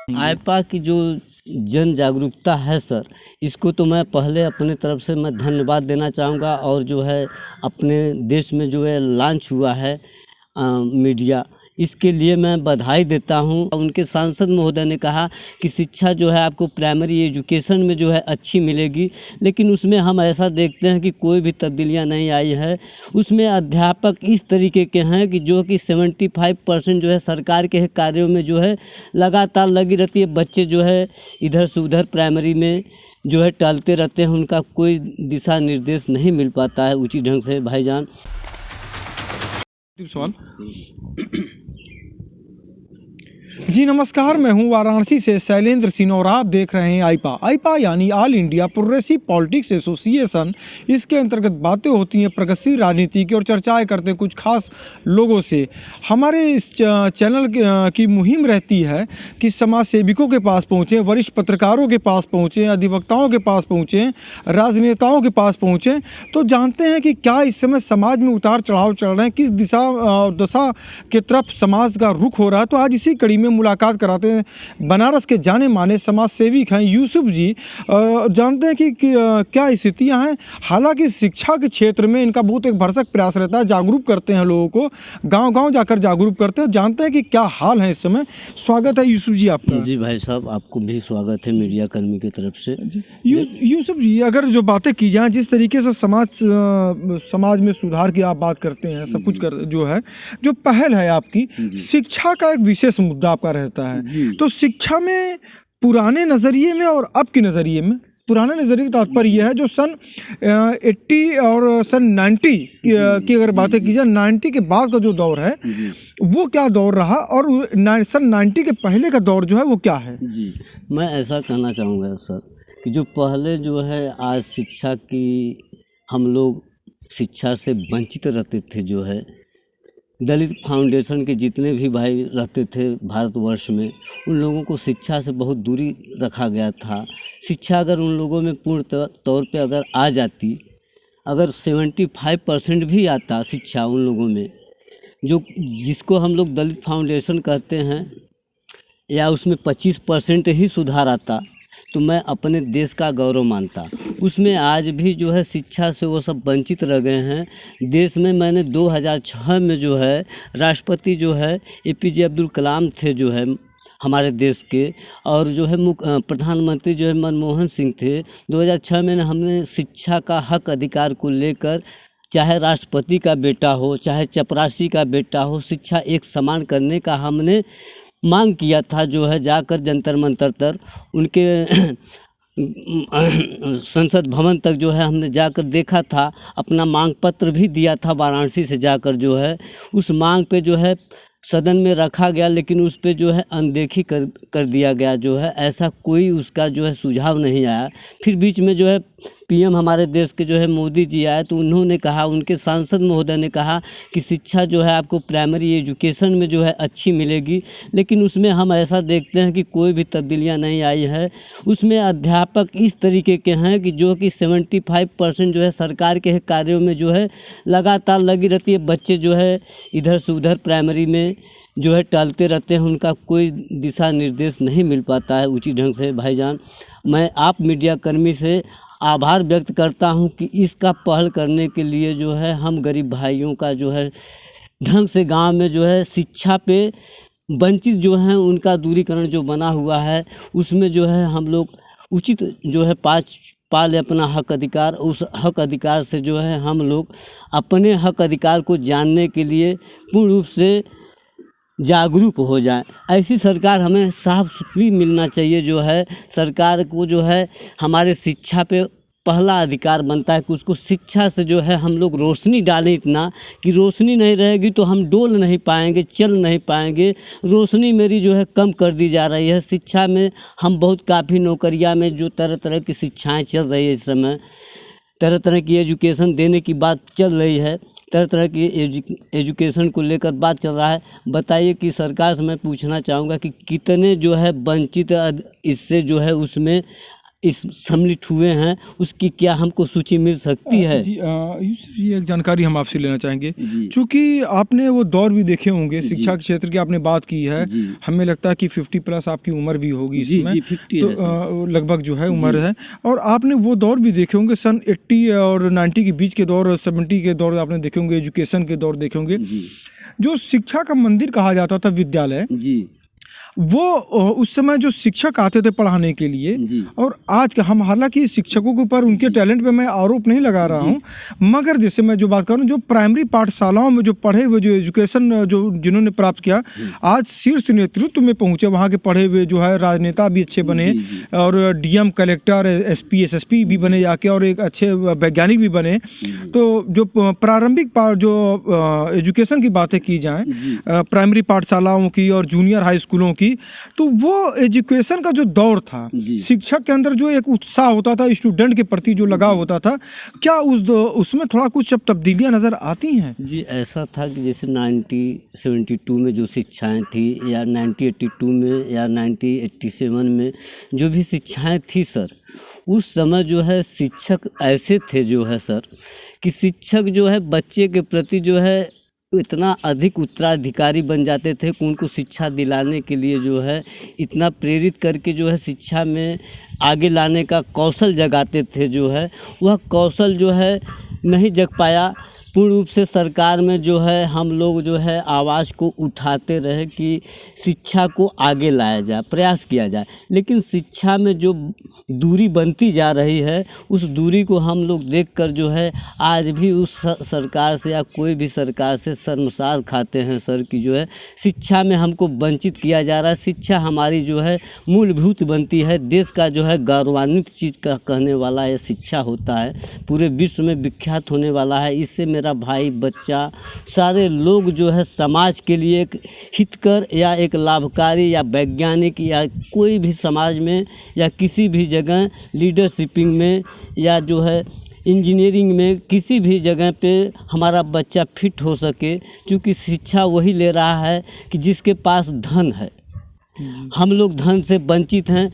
आईपा की जो जन जागरूकता है सर, इसको तो मैं पहले अपने तरफ से मैं धन्यवाद देना चाहूँगा। और जो है अपने देश में जो है लॉन्च हुआ है मीडिया, इसके लिए मैं बधाई देता हूँ। उनके सांसद महोदय ने कहा कि शिक्षा जो है आपको प्राइमरी एजुकेशन में जो है अच्छी मिलेगी, लेकिन उसमें हम ऐसा देखते हैं कि कोई भी तब्दीलियाँ नहीं आई है। उसमें अध्यापक इस तरीके के हैं कि जो कि 75% जो है सरकार के कार्यों में जो है लगातार लगी रहती है। बच्चे जो है इधर से उधर प्राइमरी में जो है टहलते रहते हैं, उनका कोई दिशा निर्देश नहीं मिल पाता है उचित ढंग से। भाईजान सवाल जी नमस्कार, मैं हूं वाराणसी से शैलेंद्र सिंह और आप देख रहे हैं आईपा यानी all India progressive politics association. इसके अंतर्गत बातें होती हैं प्रगतिशील राजनीति की और चर्चाएं करते हैं कुछ खास लोगों से। हमारे इस चैनल की मुहिम रहती है कि समाज सेविकों के पास पहुँचें, वरिष्ठ पत्रकारों के पास पहुँचें, अधिवक्ताओं के पास पहुँचें, राजनेताओं के पास पहुँचें, तो जानते हैं कि क्या इस समय समाज में उतार चढ़ाव चल रहे हैं, किस दशा के तरफ समाज का रुख हो रहा है। तो आज इसी कड़ी में मुलाकात कराते हैं बनारस के जाने माने समाज सेविक हैं यूसुफ जी। जानते हैं कि क्या स्थितियां हैं। हालांकि शिक्षा के क्षेत्र में इनका बहुत एक भरसक प्रयास रहता है, जागरूक करते हैं लोगों को, गांव-गांव जाकर जागरूक करते हैं। जानते हैं कि क्या हाल है इस समय। स्वागत है यूसुफ जी आपका। जी भाई साहब, आपको भी स्वागत है मीडिया कर्मी की तरफ से। यूसुफ जी, अगर जो बातें की जाएँ, जिस तरीके से समाज में सुधार की आप बात करते हैं, सब कुछ जो है जो पहल है आपकी, शिक्षा का एक विशेष मुद्दा आपका रहता है। तो शिक्षा में पुराने नज़रिए में और अब के नज़रिए में, पुराने नज़रिए का तात्पर्य यह है जो सन 80 और सन 90 की अगर बातें की जाए, 90 के बाद का जो दौर है वो क्या दौर रहा, और सन 90 के पहले का दौर जो है वो क्या है। जी, मैं ऐसा कहना चाहूँगा सर कि जो पहले जो है आज शिक्षा की हम लोग शिक्षा से वंचित रहते थे। जो है दलित फाउंडेशन के जितने भी भाई रहते थे भारतवर्ष में, उन लोगों को शिक्षा से बहुत दूरी रखा गया था। शिक्षा अगर उन लोगों में पूर्ण तौर पे अगर आ जाती, अगर 75% भी आता शिक्षा उन लोगों में, जो जिसको हम लोग दलित फाउंडेशन कहते हैं, या उसमें 25% ही सुधार आता, तो मैं अपने देश का गौरव मानता। उसमें आज भी जो है शिक्षा से वो सब वंचित रह गए हैं। देश में मैंने 2006 में जो है राष्ट्रपति जो है APJ अब्दुल कलाम थे जो है हमारे देश के, और जो है प्रधानमंत्री जो है मनमोहन सिंह थे। 2006 में हमने शिक्षा का हक अधिकार को लेकर, चाहे राष्ट्रपति का बेटा हो चाहे चपरासी का बेटा हो, शिक्षा एक समान करने का हमने मांग किया था। जो है जाकर जंतर मंतर तर उनके संसद भवन तक जो है हमने जाकर देखा था, अपना मांग पत्र भी दिया था वाराणसी से जाकर। जो है उस मांग पे जो है सदन में रखा गया, लेकिन उस पे जो है अनदेखी कर दिया गया। जो है ऐसा कोई उसका जो है सुझाव नहीं आया। फिर बीच में जो है PM हमारे देश के जो है मोदी जी आए, तो उन्होंने कहा, उनके सांसद महोदय ने कहा कि शिक्षा जो है आपको प्राइमरी एजुकेशन में जो है अच्छी मिलेगी, लेकिन उसमें हम ऐसा देखते हैं कि कोई भी तब्दीलियां नहीं आई है। उसमें अध्यापक इस तरीके के हैं कि जो कि 75% जो है सरकार के कार्यों में जो है लगातार लगी रहती है। बच्चे जो है इधर से उधर प्राइमरी में जो है टहलते रहते हैं, उनका कोई दिशा निर्देश नहीं मिल पाता है उचित ढंग से। भाईजान, मैं आप मीडिया कर्मी से आभार व्यक्त करता हूं कि इसका पहल करने के लिए जो है हम गरीब भाइयों का जो है ढंग से गांव में जो है शिक्षा पे वंचित जो हैं उनका दूरीकरण जो बना हुआ है, उसमें जो है हम लोग उचित जो है पाले अपना हक अधिकार। उस हक अधिकार से जो है हम लोग अपने हक अधिकार को जानने के लिए पूर्ण रूप से जागरूक हो जाए। ऐसी सरकार हमें साफ सुथरी मिलना चाहिए। जो है सरकार को जो है हमारे शिक्षा पे पहला अधिकार बनता है कि उसको शिक्षा से जो है हम लोग रोशनी डालें, इतना कि रोशनी नहीं रहेगी तो हम डोल नहीं पाएंगे, चल नहीं पाएंगे। रोशनी मेरी जो है कम कर दी जा रही है। शिक्षा में हम बहुत काफ़ी नौकरियां में जो तरह तरह की शिक्षाएँ चल रही है, इस समय तरह तरह की एजुकेशन देने की बात चल रही है, तरह तरह की एजुकेशन को लेकर बात चल रहा है। बताइए कि सरकार से मैं पूछना चाहूँगा कि कितने जो है वंचित इससे जो है उसमें इस सम्मिलित हुए हैं, उसकी क्या हमको सूची मिल सकती है? जी यूसुफ जी, एक जानकारी हम आपसे लेना चाहेंगे, जी क्योंकि आपने वो दौर भी देखे होंगे, शिक्षा के क्षेत्र की आपने बात की है। जी हमें लगता है कि 50 प्लस आपकी उम्र भी होगी जी इसमें, जी 50 तो है सर। लगभग जो है जी उम्र है। और आपने वो दौर भी देखे होंगे, सन 80 और 90 के बीच के दौर, 70 के दौर आपने देखे होंगे, एजुकेशन के दौर देखे होंगे। जी जो शिक्षा का मंदिर कहा जाता था, विद्यालय, जी वो उस समय जो शिक्षक आते थे पढ़ाने के लिए, जी और आज का हम, हालांकि शिक्षकों के ऊपर उनके टैलेंट पे मैं आरोप नहीं लगा रहा हूँ, मगर जैसे मैं जो बात कर रहा हूँ, जो प्राइमरी पाठशालाओं में जो पढ़े हुए, जो एजुकेशन जो जिन्होंने प्राप्त किया, आज शीर्ष नेतृत्व में पहुँचे, वहाँ के पढ़े हुए जो है राजनेता भी अच्छे बने, जी, जी। और डीएम, कलेक्टर, एसपी, एसएसपी भी बने जाके, और एक अच्छे वैज्ञानिक भी बने। तो जो प्रारंभिक जो एजुकेशन की बातें की जाएँ, प्राइमरी पाठशालाओं की और जूनियर हाई स्कूलों की, तो वो एजुकेशन का जो दौर था, जी। शिक्षक के अंदर जो एक उत्साह होता था, स्टूडेंट के प्रति जो लगाव होता था, क्या उसमें थोड़ा कुछ अब तब्दीलियां नजर आती हैं? जी, ऐसा था कि जैसे 1972 में जो शिक्षाएं थी, या 1982 में, या 1987 में जो भी शिक्षाएं थी सर, उस समय जो है शिक्षक ऐसे थे जो है सर, कि शिक्षक जो है बच्चे के प्रति जो है इतना अधिक उत्तराधिकारी बन जाते थे कि उनको शिक्षा दिलाने के लिए जो है इतना प्रेरित करके जो है शिक्षा में आगे लाने का कौशल जगाते थे। जो है वह कौशल जो है नहीं जग पाया पूर्ण रूप से। सरकार में जो है हम लोग जो है आवाज़ को उठाते रहे कि शिक्षा को आगे लाया जाए, प्रयास किया जाए, लेकिन शिक्षा में जो दूरी बनती जा रही है, उस दूरी को हम लोग देखकर जो है आज भी उस सरकार से या कोई भी सरकार से शर्मसार खाते हैं सर, कि जो है शिक्षा में हमको वंचित किया जा रहा है। शिक्षा हमारी जो है मूलभूत बनती है, देश का जो है गौरवान्वित चीज़ का कहने वाला ये शिक्षा होता है, पूरे विश्व में विख्यात होने वाला है। इससे मेरा भाई, बच्चा, सारे लोग जो है समाज के लिए एक हितकर या एक लाभकारी या वैज्ञानिक या कोई भी समाज में या किसी भी जगह लीडरशिपिंग में या जो है इंजीनियरिंग में किसी भी जगह पे हमारा बच्चा फिट हो सके, क्योंकि शिक्षा वही ले रहा है कि जिसके पास धन है। हम लोग धन से वंचित हैं।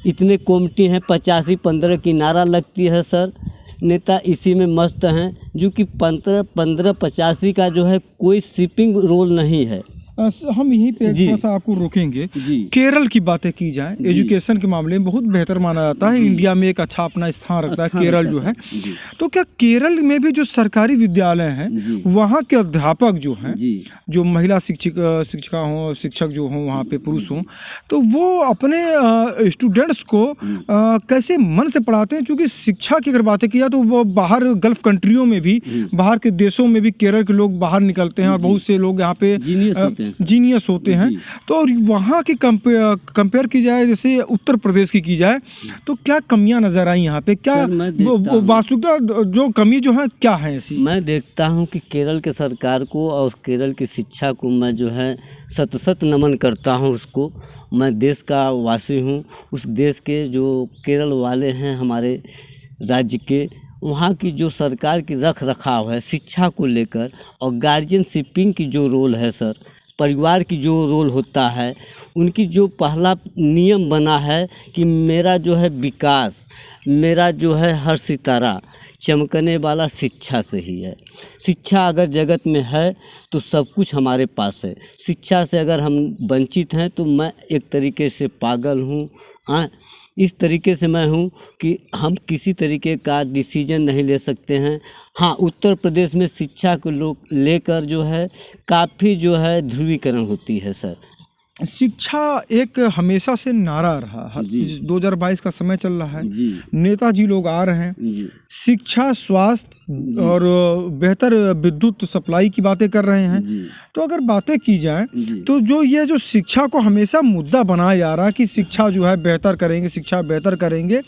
इतने कमेटी हैं, 85-15 की नारा लगती है सर, नेता इसी में मस्त हैं, जो कि 15-85 का जो है कोई शिपिंग रोल नहीं है। हम यहीं पे जी। थोड़ा सा आपको रोकेंगे। जी। केरल की बातें की जाए, जी। एजुकेशन के मामले में बहुत बेहतर माना जाता है, जी। इंडिया में एक अच्छा अपना स्थान रखता है स्थान केरल रखता जो है। है। जी। तो क्या केरल में भी जो सरकारी विद्यालय हैं, जी। वहाँ के अध्यापक जो हैं, जी। जो महिला शिक्षिका हों, शिक्षक जो हों वहाँ पे पुरुष हों, तो वो अपने स्टूडेंट्स को कैसे मन से पढ़ाते हैं? क्योंकि शिक्षा की अगर बातें की जाए तो वो बाहर गल्फ कंट्रियों में भी, बाहर के देशों में भी केरल के लोग बाहर निकलते हैं, और बहुत से लोग यहाँ पे जीनियस होते हैं। तो और वहाँ की कंपेयर की जाए, जैसे उत्तर प्रदेश की जाए, तो क्या कमियां नजर आई यहाँ पे? क्या वास्तविकता जो कमी जो है क्या है ऐसी? मैं देखता हूँ कि केरल के सरकार को और केरल की शिक्षा को मैं जो है शत नमन करता हूँ उसको। मैं देश का वासी हूँ, उस देश के जो केरल वाले हैं हमारे राज्य के, वहाँ की जो सरकार की रख रखाव है शिक्षा को लेकर, और गार्जियनशिपिंग की जो रोल है सर, परिवार की जो रोल होता है, उनकी जो पहला नियम बना है कि मेरा जो है विकास, मेरा जो है हर सितारा चमकने वाला शिक्षा से ही है। शिक्षा अगर जगत में है तो सब कुछ हमारे पास है। शिक्षा से अगर हम वंचित हैं तो मैं एक तरीके से पागल हूँ। इस तरीके से मैं हूँ कि हम किसी तरीके का डिसीजन नहीं ले सकते हैं। हाँ, उत्तर प्रदेश में शिक्षा को लोग लेकर जो है काफ़ी जो है ध्रुवीकरण होती है सर। शिक्षा एक हमेशा से नारा रहा। 2022 का समय चल रहा है, नेताजी लोग आ रहे हैं, शिक्षा, स्वास्थ्य और बेहतर विद्युत सप्लाई की बातें कर रहे हैं। तो अगर बातें की जाए तो जो शिक्षा को हमेशा मुद्दा बनाया जा रहा है कि शिक्षा जो है बेहतर करेंगे, शिक्षा बेहतर करेंगे,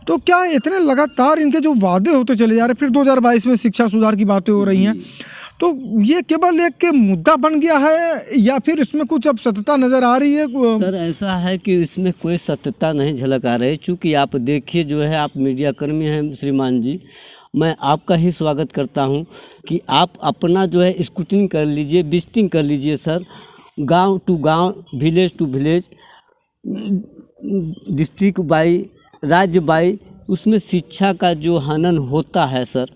तो क्या इतने लगातार इनके जो वादे होते चले जा रहे हैं, फिर 2022 में शिक्षा सुधार की बातें हो रही हैं, तो ये केवल एक मुद्दा बन गया है या फिर इसमें कुछ अब सत्यता नज़र आ रही है? सर, ऐसा है कि इसमें कोई सत्यता नहीं झलक आ रही, चूँकि आप देखिए जो है, आप मीडिया कर्मी हैं श्रीमान जी, मैं आपका ही स्वागत करता हूं कि आप अपना जो है स्क्रूटनी कर लीजिए, विजिटिंग कर लीजिए सर, गांव टू गांव, village to village, district by राज्य बाई उसमें शिक्षा का जो हनन होता है सर,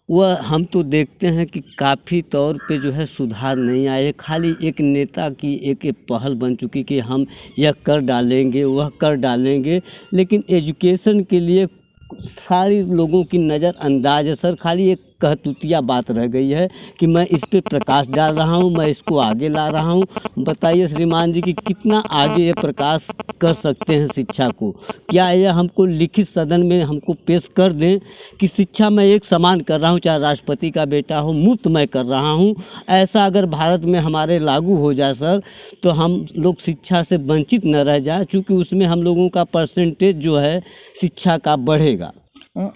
वह हम तो देखते हैं कि काफ़ी तौर पे जो है सुधार नहीं आए। खाली एक नेता की एक पहल बन चुकी कि हम यह कर डालेंगे, वह कर डालेंगे, लेकिन एजुकेशन के लिए सारी लोगों की नज़र अंदाज है सर। खाली एक कहतुतिया बात रह गई है कि मैं इस पे प्रकाश डाल रहा हूँ, मैं इसको आगे ला रहा हूँ। बताइए श्रीमान जी कि कितना आगे ये प्रकाश कर सकते हैं शिक्षा को? क्या यह हमको लिखित सदन में हमको पेश कर दें कि शिक्षा मैं एक समान कर रहा हूँ, चाहे राष्ट्रपति का बेटा हो, मुफ्त मैं कर रहा हूँ। ऐसा अगर भारत में हमारे लागू हो जाए सर, तो हम लोग शिक्षा से वंचित न रह जाए, क्योंकि उसमें हम लोगों का परसेंटेज जो है शिक्षा का बढ़ेगा।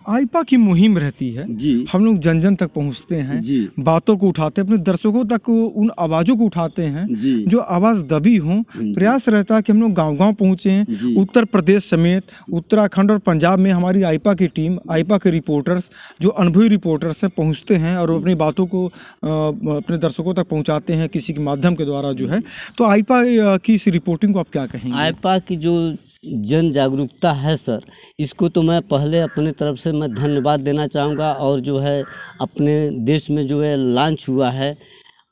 आईपा की मुहिम रहती है जी। हम लोग जन जन तक पहुंचते हैं जी। बातों को उठाते हैं, अपने दर्शकों तक उन आवाज़ों को उठाते हैं जी। जो आवाज़ दबी हों। प्रयास रहता है कि हम लोग गांव-गांव पहुँचें। उत्तर प्रदेश समेत उत्तराखंड और पंजाब में हमारी आईपा की टीम, आईपा के रिपोर्टर्स जो अनुभवी रिपोर्टर्स हैं, पहुँचते हैं और अपनी बातों को अपने दर्शकों तक पहुँचाते हैं किसी के माध्यम के द्वारा जो है। तो आईपा की इस रिपोर्टिंग को आप क्या कहेंगे? आईपा की जो जन जागरूकता है सर, इसको तो मैं पहले अपने तरफ से मैं धन्यवाद देना चाहूँगा। और जो है अपने देश में जो है लॉन्च हुआ है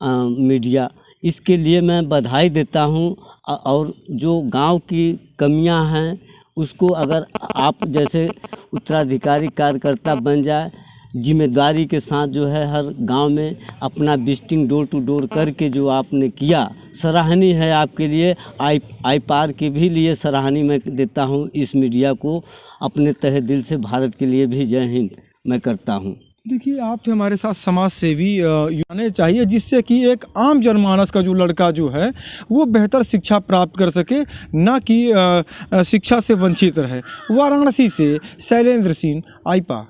मीडिया, इसके लिए मैं बधाई देता हूँ। और जो गांव की कमियां हैं उसको अगर आप जैसे उत्तराधिकारी कार्यकर्ता बन जाए, जिम्मेदारी के साथ जो है हर गांव में अपना विजिटिंग डोर टू डोर करके जो आपने किया, सराहनीय है आपके लिए। आईपार के भी लिए सराहनीय मैं देता हूं इस मीडिया को। अपने तहे दिल से भारत के लिए भी जय हिंद मैं करता हूं। देखिए, आप थे हमारे साथ समाज सेवी आने चाहिए, जिससे कि एक आम जनमानस का जो लड़का जो है वो बेहतर शिक्षा प्राप्त कर सके, ना कि शिक्षा से वंचित रहे। वाराणसी से शैलेंद्र सिंह, आईपा।